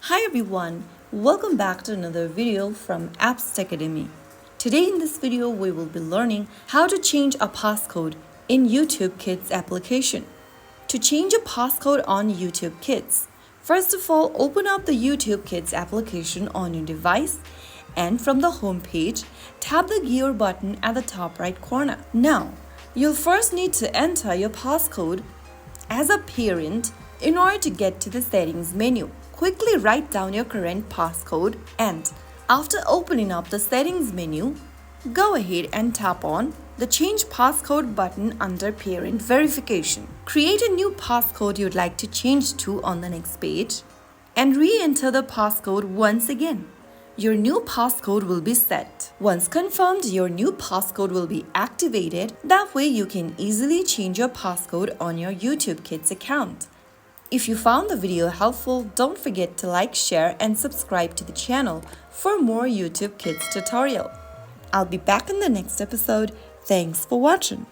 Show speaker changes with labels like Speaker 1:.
Speaker 1: Hi everyone, welcome back to another video from Apps Academy. Today in this video we will be learning how to change a passcode in YouTube Kids application. To change a passcode on YouTube Kids, first of all open up the YouTube Kids application on your device and from the home page, tap the gear button at the top right corner. Now, you'll first need to enter your passcode as a parent in order to get to the settings menu. Quickly write down your current passcode and after opening up the settings menu, go ahead and tap on the change passcode button under parent verification. Create a new passcode you'd like to change to on the next page and re-enter the passcode once again. Your new passcode will be set. Once confirmed, your new passcode will be activated. That way you can easily change your passcode on your YouTube Kids account. If you found the video helpful, don't forget to like, share and subscribe to the channel for more YouTube Kids tutorial. I'll be back in the next episode. Thanks for watching.